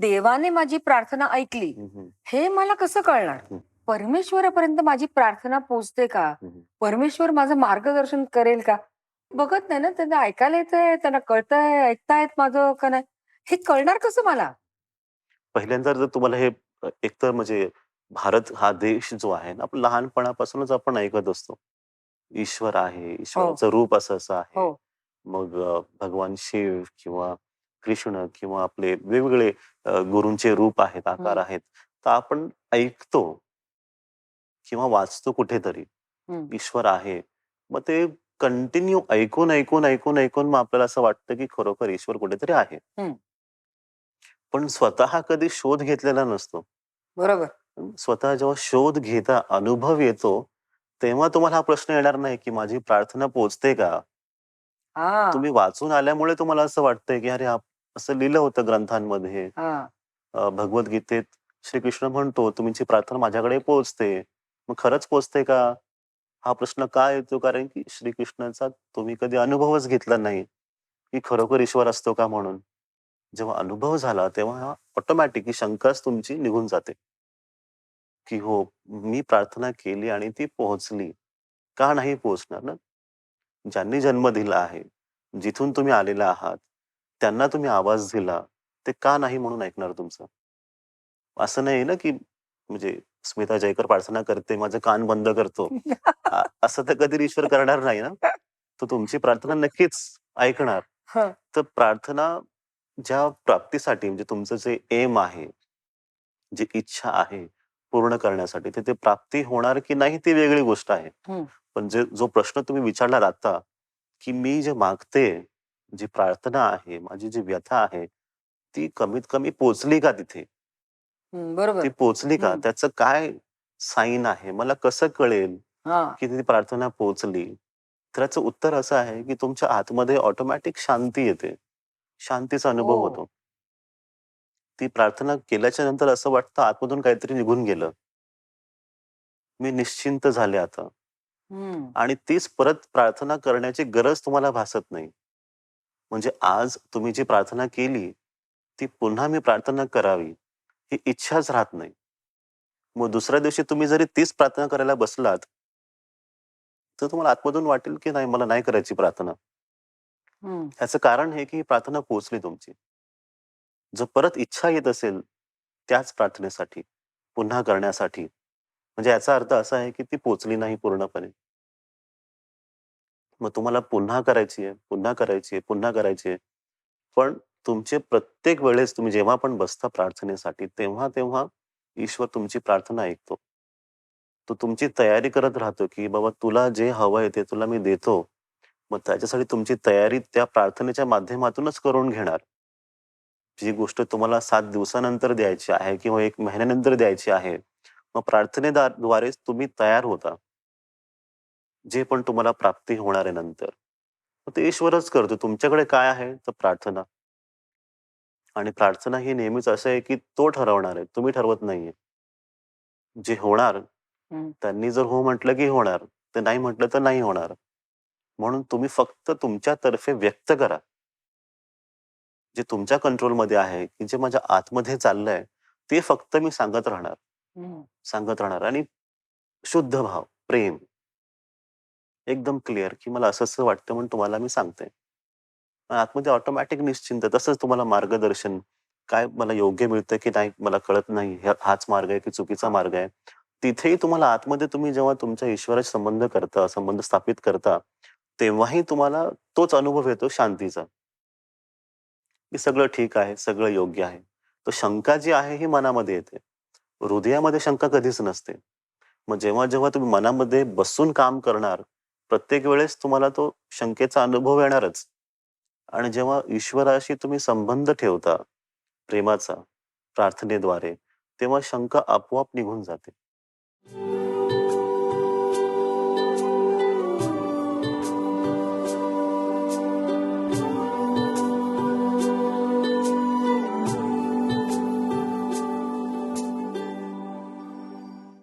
देवाने माझी प्रार्थना ऐकली हम्म, हे मला कसं कळणार? हम्म, परमेश्वरापर्यंत माझी प्रार्थना पोहोचते का? हम्म. परमेश्वर माझं मार्गदर्शन करेल का? बघत नाही ना, त्यांना ऐकायला येतंय, त्यांना कळतंय, ऐकतायत माझं का नाही, हे कळणार कसं मला? पहिल्यांदा जर तुम्हाला हे एकतर म्हणजे भारत हा देश जो आहे ना, आपण लहानपणापासूनच आपण ऐकत असतो. ईश्वर आहे, हो, ईश्वराचं रूप असं आहे. हो. मग भगवान शिव किंवा कृष्ण किंवा आपले वेगवेगळे गुरूंचे रूप आहेत, आकार हं, आहेत. तर आपण ऐकतो किंवा वाचतो कुठेतरी, हं, ईश्वर आहे. मग ते कंटिन्यू ऐकून, ऐकून, ऐकून, ऐकून मग आपल्याला असं वाटतं, की खरोखर ईश्वर कुठेतरी आहे. हं. पण स्वतः कधी शोध घेतलेला नसतो. बरोबर. स्वतः जेव्हा शोध घेता, अनुभव येतो, तेव्हा तुम्हाला हा प्रश्न येणार नाही, की माझी प्रार्थना पोहोचते का? हां, तुम्ही वाचून आल्यामुळे तुम्हाला असं वाटतंय, की अरे असं लिहिलं होतं ग्रंथांमध्ये. हां. भगवद्गीतेत श्रीकृष्ण म्हणतो, तुमची प्रार्थना माझ्याकडे पोहोचते. मग खरंच पोहोचते का? हा प्रश्न का येतो? कारण की श्रीकृष्णाचा तुम्ही कधी अनुभवच घेतला नाही, की खरोखर ईश्वर असतो का म्हणून. जेव्हा अनुभव झाला, तेव्हा ऑटोमॅटिक ही शंकाच तुमची निघून जाते. की हो, मी प्रार्थना केली आणि ती पोहोचली. का नाही पोहोचणार ना? ज्यांनी जन्म दिला आहे, जिथून तुम्ही आलेला आहात, त्यांना तुम्ही आवाज दिला, ते का नाही म्हणून ऐकणार तुमचं? असं नाही ना, की म्हणजे स्मिता जयकर प्रार्थना करते, माझे कान बंद करतो. असं तर कधी ईश्वर करणार नाही ना. तो तुमची प्रार्थना नक्कीच ऐकणार. हं, तर प्रार्थना ज्या प्राप्तीसाठी म्हणजे तुमचं जे एम आहे, जी इच्छा आहे पूर्ण करण्यासाठी, तर ते प्राप्ती होणार की नाही ती वेगळी गोष्ट आहे. हं. पण जो प्रश्न तुम्ही विचारलात आता, की मी जे मागते, जी प्रार्थना आहे, माझी जी व्यथा आहे, ती कमीत कमी पोहोचली का तिथे? हं, ती बरोबर. पोहोचली का? हं. त्याचं काय साईन आहे? मला कसं कळेल, हां. की ती प्रार्थना पोहोचली? तर याचं उत्तर असं आहे, की तुमच्या आतमध्ये ऑटोमॅटिक शांती येते. शांतीचा अनुभव ओह! होतो. ती प्रार्थना केल्याच्या नंतर असं वाटतं आतमधून काहीतरी निघून गेलं. मी निश्चिंत झाले आता हं. आणि तीच परत प्रार्थना करण्याची गरज तुम्हाला भासत नाही. म्हणजे आज तुम्ही जी प्रार्थना केली, ती पुन्हा मी प्रार्थना करावी, ही इच्छाच राहत नाही. मग दुसऱ्या दिवशी तुम्ही जरी तीच प्रार्थना करायला बसलात, तर तुम्हाला आतमधून वाटेल, की नाही मला नाही करायची प्रार्थना. हं. ह्याचं कारण हे, की ही प्रार्थना पोहोचली तुमची. जर परत इच्छा येत असेल त्याच प्रार्थनेसाठी, पुन्हा करण्यासाठी, म्हणजे याचा अर्थ असा आहे, की ती पोहोचली नाही पूर्णपणे. मग तुम्हाला पुन्हा करायची आहे, पुन्हा करायची आहे, पुन्हा करायची आहे. पण तुमचे प्रत्येक वेळेस तुम्ही जेव्हा पण बसता प्रार्थनेसाठी, तेव्हा-तेव्हा ईश्वर तुमची प्रार्थना ऐकतो. तो तुमची तयारी करत राहतो, की बाबा तुला जे हवंय ते तुला मी देतो. मग त्याच्यासाठी तुमची तयारी त्या प्रार्थनेच्या माध्यमातूनच करून घेणार. जी गोष्ट तुम्हाला 7 दिवसानंतर द्यायची आहे किंवा 1 महिन्यानंतर द्यायची आहे, मग द्वारेच तुम्ही तयार होता. जे पण तुम्हाला प्राप्ती होणार आहे नंतर. मग ते ईश्वरच करतो. तुमच्याकडे काय आहे? तर प्रार्थना. आणि प्रार्थना ही नेहमीच असं आहे, की तो ठरवणार आहे. तुम्ही ठरवत नाहीये. जे होणार, हं. त्यांनी जर हो म्हटलं, की होणार. ते नाही म्हटलं तर नाही होणार. म्हणून तुम्ही फक्त तुमच्यातर्फे व्यक्त करा. जे तुमच्या कंट्रोलमध्ये आहे, की जे माझ्या आतमध्ये चाललंय, ते फक्त मी सांगत राहणार. हं. सांगत राहणार आणि शुद्ध भाव, प्रेम एकदम क्लिअर, की मला असं-असं वाटतं म्हणून तुम्हाला मी सांगते. आतमध्ये ऑटोमॅटिक निश्चिंत तसंच तुम्हाला मार्गदर्शन, काय मला योग्य मिळतं की नाही मला कळत नाही. हाच मार्ग आहे की चुकीचा हां. मार्ग आहे. तिथेही तुम्हाला आतमध्ये तुम्ही जेव्हा तुमच्या ईश्वराशी संबंध करता, संबंध स्थापित करता, तेव्हाही तुम्हाला तोच अनुभव येतो शांतीचा, की सगळं ठीक आहे, सगळं योग्य आहे. तर शंका जी आहे ही मनामध्ये येते. हृदयामध्ये शंका कधीच नसते. मग जेव्हा-जेव्हा तुम्ही मनामध्ये बसून काम करणार, प्रत्येक वेळेस तुम्हाला तो शंकेचा अनुभव येणारच. आणि जेव्हा ईश्वराशी तुम्ही संबंध ठेवता, प्रेमाचा, प्रार्थनेद्वारे, तेव्हा शंका आपोआप निघून जाते.